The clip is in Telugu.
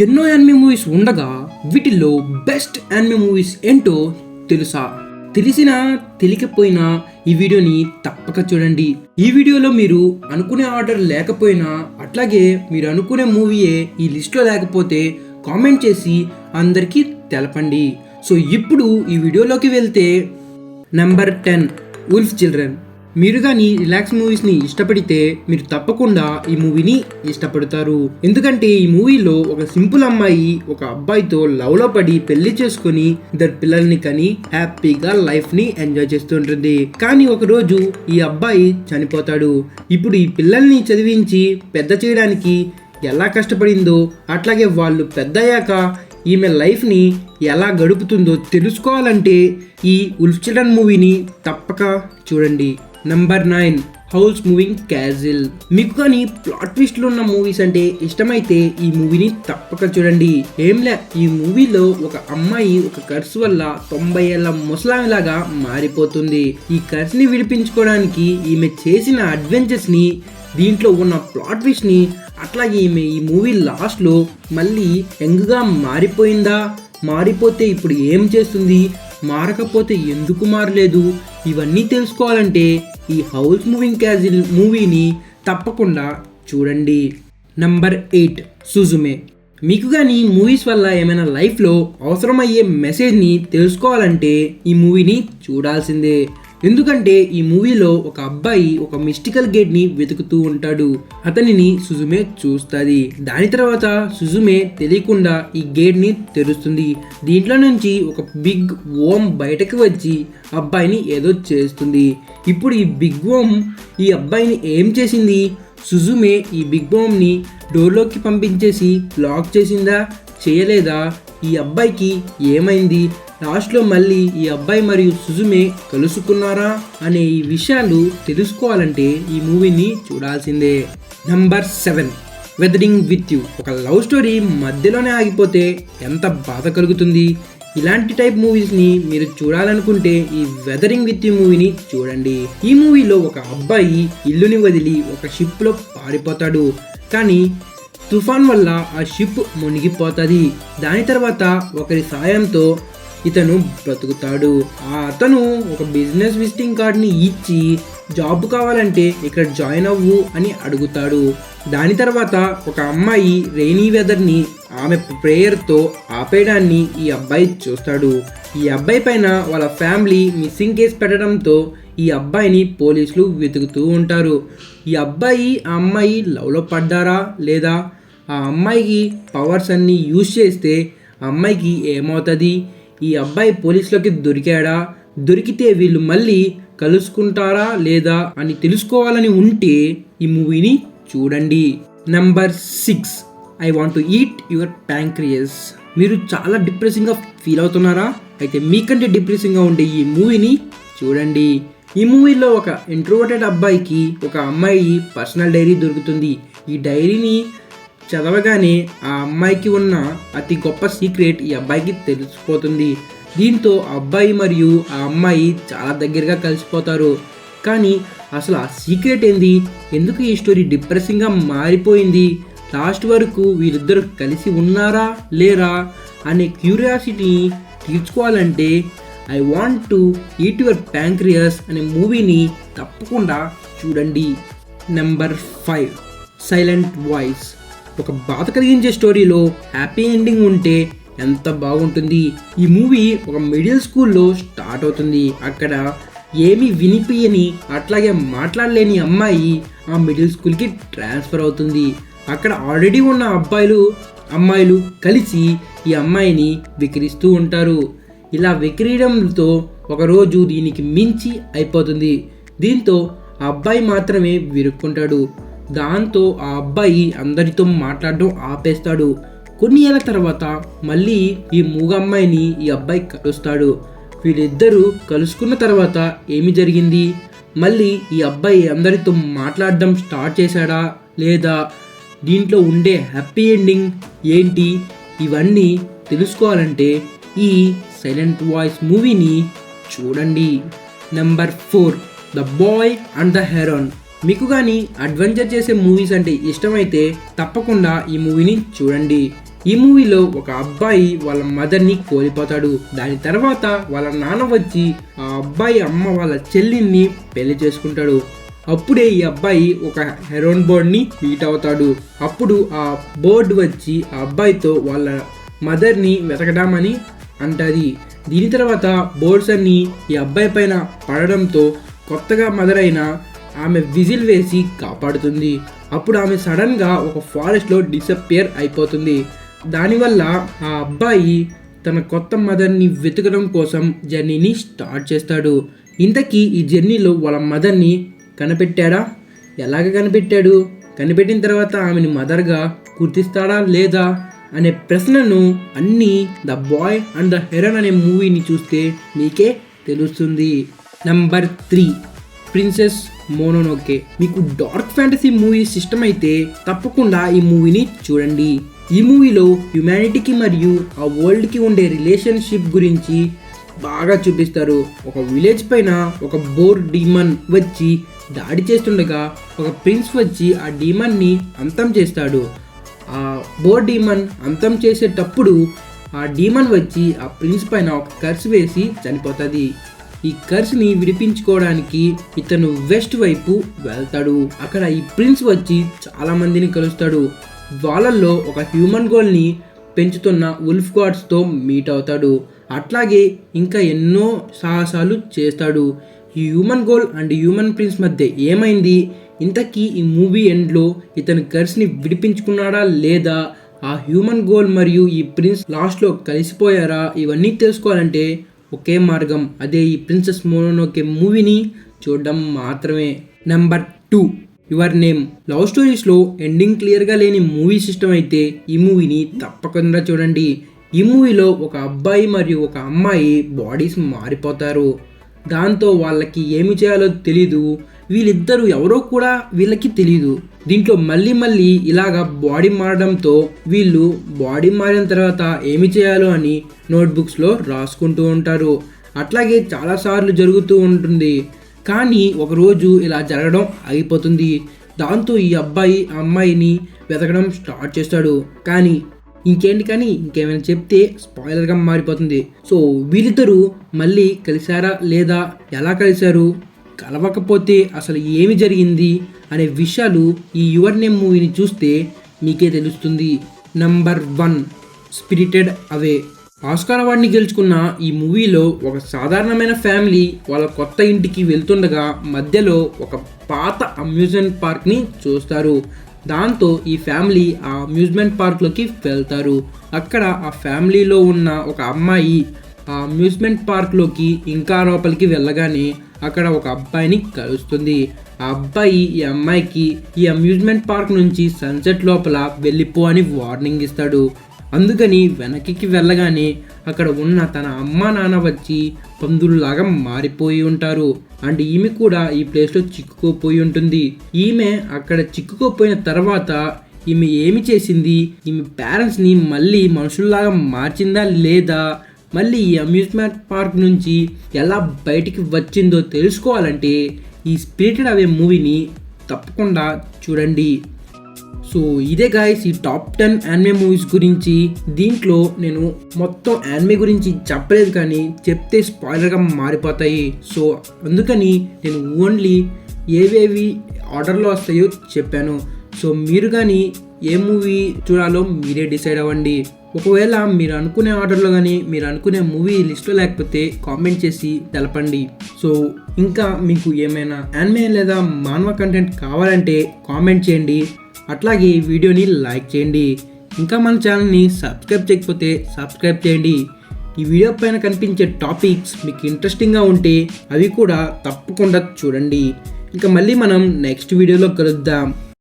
ఎన్నో యానిమే మూవీస్ ఉండగా వీటిల్లో బెస్ట్ యానిమే మూవీస్ ఏంటో తెలుసా? తెలిసినా తెలియకపోయినా ఈ వీడియోని తప్పక చూడండి. ఈ వీడియోలో మీరు అనుకునే ఆర్డర్ లేకపోయినా అట్లాగే మీరు అనుకునే మూవీయే ఈ లిస్ట్లో లేకపోతే కామెంట్ చేసి అందరికీ తెలపండి. సో ఇప్పుడు ఈ వీడియోలోకి వెళ్తే నెంబర్ 10 ఉల్ఫ్ చిల్డ్రన్. మీరు కానీ రిలాక్స్ మూవీస్ని ఇష్టపడితే మీరు తప్పకుండా ఈ మూవీని ఇష్టపడతారు. ఎందుకంటే ఈ మూవీలో ఒక సింపుల్ అమ్మాయి ఒక అబ్బాయితో లవ్లో పడి పెళ్లి చేసుకుని ఇద్దరు పిల్లల్ని కని హ్యాపీగా లైఫ్ని ఎంజాయ్ చేస్తుంటుంది. కానీ ఒకరోజు ఈ అబ్బాయి చనిపోతాడు. ఇప్పుడు ఈ పిల్లల్ని చదివించి పెద్ద చేయడానికి ఎలా కష్టపడిందో అట్లాగే వాళ్ళు పెద్దయ్యాక ఈమె లైఫ్ని ఎలా గడుపుతుందో తెలుసుకోవాలంటే ఈ ఉల్ఫ్ చిల్డ్రన్ మూవీని తప్పక చూడండి. Number 9 house moving castle. మీకు కానీ ప్లాట్ ట్విస్ట్లు ఉన్న మూవీస్ అంటే ఇష్టమైతే ఈ మూవీని తప్పక చూడండి. ఏంలే, ఈ మూవీలో ఒక అమ్మాయి ఒక కర్స్ వల్ల 90 ఏళ్ల ముసలామిలాగా మారిపోతుంది. ఈ కర్స్ని విడిపించుకోవడానికి ఈమె చేసిన అడ్వెంచర్స్ని, దీంట్లో ఉన్న ప్లాట్ ట్విస్ట్ని, అట్లాగే ఈమె ఈ మూవీ లాస్ట్లో మళ్ళీ యంగ్గా మారిపోయిందా, మారిపోతే ఇప్పుడు ఏం చేస్తుంది, మారకపోతే ఎందుకు మారలేదు, ఇవన్నీ తెలుసుకోవాలంటే ఈ హౌస్ మూవింగ్ క్యాజిల్ మూవీని తప్పకుండా చూడండి. నెంబర్ 8 సుజుమే. మీకు కానీ మూవీస్ వల్ల ఏమైనా లైఫ్లో అవసరమయ్యే మెసేజ్ని తెలుసుకోవాలంటే ఈ మూవీని చూడాల్సిందే. ఎందుకంటే ఈ మూవీలో ఒక అబ్బాయి ఒక మిస్టికల్ గేట్ని వెతుకుతూ ఉంటాడు. అతనిని సుజుమే చూస్తుంది. దాని తర్వాత సుజుమే తెలియకుండా ఈ గేట్ని తెరుస్తుంది. దీంట్లో నుంచి ఒక బిగ్ ఓమ్ బయటకు వచ్చి అబ్బాయిని ఏదో చేస్తుంది. ఇప్పుడు ఈ బిగ్ ఓమ్ ఈ అబ్బాయిని ఏం చేసింది? సుజుమే ఈ బిగ్ ఓమ్ని డోర్లోకి పంపించేసి లాక్ చేసిందా, చేయలేదా, ఈ అబ్బాయికి ఏమైంది, లాస్ట్లో మళ్ళీ ఈ అబ్బాయి మరియు సుజుమే కలుసుకున్నారా అనే ఈ విషయాలు తెలుసుకోవాలంటే ఈ మూవీని చూడాల్సిందే. Number 7 weathering with you. ఒక లవ్ స్టోరీ మధ్యలోనే ఆగిపోతే ఎంత బాధ కలుగుతుంది. ఇలాంటి టైప్ మూవీస్ని మీరు చూడాలనుకుంటే ఈ వెదరింగ్ విత్ యూ మూవీని చూడండి. ఈ మూవీలో ఒక అబ్బాయి ఇల్లుని వదిలి ఒక షిప్లో పారిపోతాడు. కానీ తుఫాన్ వల్ల ఆ షిప్ మునిగిపోతుంది. దాని తర్వాత ఒకరి సాయంతో ఇతను బ్రతుకుతాడు. అతను ఒక బిజినెస్ విజిటింగ్ కార్డ్ని ఇచ్చి జాబ్ కావాలంటే ఇక్కడ జాయిన్ అవ్వు అని అడుగుతాడు. దాని తర్వాత ఒక అమ్మాయి రెయినీ వెదర్ని ఆమె ప్రేయర్తో ఆపేయడాన్ని ఈ అబ్బాయి చూస్తాడు. ఈ అబ్బాయి పైన వాళ్ళ ఫ్యామిలీ మిస్సింగ్ కేసు పెట్టడంతో ఈ అబ్బాయిని పోలీసులు వెతుకుతూ ఉంటారు. ఈ అబ్బాయి ఆ అమ్మాయి లవ్లో పడ్డారా లేదా, ఆ అమ్మాయికి పవర్స్ అన్నీ యూజ్ చేస్తే ఆ అమ్మాయికి ఏమవుతుంది, ఈ అబ్బాయి పోలీసులకి దొరికాడా, దొరికితే వీళ్ళు మళ్ళీ కలుసుకుంటారా లేదా అని తెలుసుకోవాలని ఉంటే ఈ మూవీని చూడండి. Number 6 I want to eat your pancreas. మీరు చాలా డిప్రెసింగ్గా ఫీల్ అవుతున్నారా? అయితే మీకంటే డిప్రెసింగ్గా ఉండే ఈ మూవీని చూడండి. ఈ మూవీలో ఒక ఇంట్రోవర్టెడ్ అబ్బాయికి ఒక అమ్మాయి పర్సనల్ డైరీ దొరుకుతుంది. ఈ డైరీని చదవగానే ఆ అమ్మాయికి ఉన్న అతి గొప్ప సీక్రెట్ ఈ అబ్బాయికి తెలిసిపోతుంది. దీంతో ఆ అబ్బాయి మరియు ఆ అమ్మాయి చాలా దగ్గరగా కలిసిపోతారు. కానీ అసలు ఆ సీక్రెట్ ఏంది, ఎందుకు ఈ స్టోరీ డిప్రెసింగ్గా మారిపోయింది, లాస్ట్ వరకు వీరిద్దరు కలిసి ఉన్నారా లేరా అనే క్యూరియాసిటీని తీర్చుకోవాలంటే I want to eat your pancreas అనే మూవీని తప్పకుండా చూడండి. Number 5 silent voice. ఒక బాధ కలిగించే స్టోరీలో హ్యాపీ ఎండింగ్ ఉంటే ఎంత బాగుంటుంది. ఈ మూవీ ఒక మిడిల్ స్కూల్లో స్టార్ట్ అవుతుంది. అక్కడ ఏమీ వినిపించని అట్లాగే మాట్లాడలేని అమ్మాయి ఆ మిడిల్ స్కూల్కి ట్రాన్స్ఫర్ అవుతుంది. అక్కడ ఆల్రెడీ ఉన్న అమ్మాయిలు కలిసి ఈ అమ్మాయిని వెకిరిస్తూ ఉంటారు. ఇలా వెకిరియడంతో ఒకరోజు దీనికి మించి అయిపోతుంది. దీంతో ఆ అబ్బాయి మాత్రమే విరుక్కుంటాడు. దాంతో ఆ అబ్బాయి అందరితో మాట్లాడడం ఆపేస్తాడు. కొన్ని ఏళ్ళ తర్వాత మళ్ళీ ఈ మూగ అమ్మాయిని ఈ అబ్బాయి కలుస్తాడు. వీళ్ళిద్దరూ కలుసుకున్న తర్వాత ఏమి జరిగింది, మళ్ళీ ఈ అబ్బాయి అందరితో మాట్లాడడం స్టార్ట్ చేశాడా లేదా, దీంట్లో ఉండే హ్యాపీ ఎండింగ్ ఏంటి, ఇవన్నీ తెలుసుకోవాలంటే ఈ సైలెంట్ వాయిస్ మూవీని చూడండి. Number 4 the boy and the heron. మీకు కానీ అడ్వెంచర్ చేసే మూవీస్ అంటే ఇష్టమైతే తప్పకుండా ఈ మూవీని చూడండి. ఈ మూవీలో ఒక అబ్బాయి వాళ్ళ మదర్ని కోల్పోతాడు. దాని తర్వాత వాళ్ళ నాన్న వచ్చి ఆ అబ్బాయి అమ్మ వాళ్ళ చెల్లిని పెళ్లి చేసుకుంటాడు. అప్పుడే ఈ అబ్బాయి ఒక హెరోన్ బోర్డ్ని మీట్ అవుతాడు. అప్పుడు ఆ బోర్డు వచ్చి ఆ అబ్బాయితో వాళ్ళ మదర్ని వెతకడామని అంటది. దీని తర్వాత బోర్డ్స్ అన్ని ఈ అబ్బాయి పైన పడడంతో కొత్తగా మదర్ అయిన ఆమె విజిల్ వేసి కాపాడుతుంది. అప్పుడు ఆమె సడన్గా ఒక ఫారెస్ట్లో డిసప్పియర్ అయిపోతుంది. దానివల్ల ఆ అబ్బాయి తన కొత్త మదర్ని వెతకడం కోసం జర్నీని స్టార్ట్ చేస్తాడు. ఇంతకీ ఈ జర్నీలో వాళ్ళ మదర్ని కనిపెట్టాడా? ఎలాగ కనిపెట్టాడు? కనిపెట్టిన తర్వాత ఆమెని మదర్గా గుర్తిస్తాడా లేదా అనే ప్రశ్నను అన్నీ the boy and the heron అనే మూవీని చూస్తే మీకే తెలుస్తుంది. Number 3 Princess Mononoke. మీకు డార్క్ ఫ్యాంటసీ మూవీస్ ఇష్టమైతే తప్పకుండా ఈ మూవీని చూడండి. ఈ మూవీలో హ్యుమానిటీకి మరియు ఆ వరల్డ్కి ఉండే రిలేషన్షిప్ గురించి బాగా చూపిస్తారు. ఒక విలేజ్ పైన ఒక బోర్ డీమన్ వచ్చి దాడి చేస్తుండగా ఒక ప్రిన్స్ వచ్చి ఆ డీమన్ని అంతం చేస్తాడు. ఆ బోర్ డీమన్ అంతం చేసేటప్పుడు ఆ డీమన్ వచ్చి ఆ ప్రిన్స్ పైన ఒక కర్స్ వేసి చనిపోతుంది. ఈ కర్స్ని విడిపించుకోవడానికి ఇతను వెస్ట్ వైపు వెళ్తాడు. అక్కడ ఈ ప్రిన్స్ వచ్చి చాలా మందిని కలుస్తాడు. వాళ్ళల్లో ఒక హ్యూమన్ గోల్ని పెంచుతున్న వుల్ఫ్ గాడ్స్తో మీట్ అవుతాడు. అట్లాగే ఇంకా ఎన్నో సాహసాలు చేస్తాడు. ఈ human goal and human prince మధ్య ఏమైంది? ఇంతకీ ఈ మూవీ ఎండ్లో ఇతను కర్స్ని విడిపించుకున్నాడా లేదా? ఆ హ్యూమన్ గోల్ మరియు ఈ ప్రిన్స్ లాస్ట్లో కలిసిపోయారా? ఇవన్నీ తెలుసుకోవాలంటే ఒకే మార్గం, అదే ఈ ప్రిన్సెస్ మోనోనోకే మూవీని చూడడం మాత్రమే. Number 2 your name. లవ్ స్టోరీస్లో ఎండింగ్ క్లియర్గా లేని మూవీ సిస్టమ్ అయితే ఈ మూవీని తప్పకుండా చూడండి. ఈ మూవీలో ఒక అబ్బాయి మరియు ఒక అమ్మాయి బాడీస్ మారిపోతారు. దాంతో వాళ్ళకి ఏమి చేయాలో తెలీదు. వీళ్ళిద్దరూ ఎవరో కూడా వీళ్ళకి తెలీదు. దీంట్లో మళ్ళీ ఇలాగా బాడీ మారడంతో వీళ్ళు బాడీ మారిన తర్వాత ఏమి చేయాలో అని నోట్బుక్స్లో రాసుకుంటూ ఉంటారు. అట్లాగే చాలాసార్లు జరుగుతూ ఉంటుంది. కానీ ఒకరోజు ఇలా జరగడం ఆగిపోతుంది. దాంతో ఈ అబ్బాయి ఆ అమ్మాయిని వెతకడం స్టార్ట్ చేస్తాడు. కానీ ఇంకేమైనా చెప్తే స్పాయిలర్గా మారిపోతుంది. సో వీళ్ళిద్దరూ మళ్ళీ కలిశారా లేదా, ఎలా కలిశారు, కలవకపోతే అసలు ఏమి జరిగింది అనే విషయాలు ఈ యువర్ నేమ్ మూవీని చూస్తే మీకే తెలుస్తుంది. నెంబర్ 1 స్పిరిటెడ్ అవే. ఆస్కార్ అవార్డుని గెలుచుకున్న ఈ మూవీలో ఒక సాధారణమైన ఫ్యామిలీ వాళ్ళ కొత్త ఇంటికి వెళ్తుండగా మధ్యలో ఒక పాత అమ్యూజ్మెంట్ పార్క్ని చూస్తారు. దాంతో ఈ ఫ్యామిలీ ఆ అమ్యూజ్మెంట్ పార్క్లోకి వెళ్తారు. అక్కడ ఆ ఫ్యామిలీలో ఉన్న ఒక అమ్మాయి ఆ అమ్యూజ్మెంట్ పార్క్లోకి ఇంకా లోపలికి వెళ్ళగానే అక్కడ ఒక అబ్బాయిని కలుస్తుంది. ఆ అబ్బాయి ఈ అమ్మాయికి ఈ అమ్యూజ్మెంట్ పార్క్ నుంచి సన్సెట్ లోపల వెళ్ళిపో అని వార్నింగ్ ఇస్తాడు. అందుకని వెనక్కి వెళ్ళగానే అక్కడ ఉన్న తన అమ్మ నాన్న వచ్చి పందుల్లాగా మారిపోయి ఉంటారు. అండ్ ఈమె కూడా ఈ ప్లేస్లో చిక్కుకోపోయి ఉంటుంది. ఈమె అక్కడ చిక్కుకోపోయిన తర్వాత ఈమె ఏమి చేసింది? ఈమె పేరెంట్స్ని మళ్ళీ మనుషుల్లాగా మార్చిందా లేదా, మళ్ళీ ఈ అమ్యూజ్మెంట్ పార్క్ నుంచి ఎలా బయటికి వచ్చిందో తెలుసుకోవాలంటే ఈ స్పిరిటెడ్ అవే మూవీని తప్పకుండా చూడండి. సో ఇదే గాయస్ ఈ టాప్ 10 యానిమే మూవీస్ గురించి. దీంట్లో నేను మొత్తం యానిమే గురించి చెప్పలేదు, కానీ చెప్తే స్పాయిలర్గా మారిపోతాయి. సో అందుకని నేను ఓన్లీ ఏవేవి ఆర్డర్లో వస్తాయో చెప్పాను. సో మీరు కానీ ఏ మూవీ చూడాలో మీరే డిసైడ్ అవ్వండి. ఒకవేళ మీరు అనుకునే ఆర్డర్లో కానీ మీరు అనుకునే మూవీ లిస్ట్లో లేకపోతే కామెంట్ చేసి తెలపండి. సో ఇంకా మీకు ఏమైనా యానిమే లేదా మానవ కంటెంట్ కావాలంటే కామెంట్ చేయండి. అట్లాగే ఈ వీడియోని లైక్ చేయండి. ఇంకా మన ఛానల్ని సబ్స్క్రైబ్ చేయకపోతే సబ్స్క్రైబ్ చేయండి. ఈ వీడియో పైన కనిపించే టాపిక్స్ మీకు ఇంట్రెస్టింగ్గా ఉంటే అవి కూడా తప్పకుండా చూడండి. ఇంకా మళ్ళీ మనం నెక్స్ట్ వీడియోలో కలుద్దాం.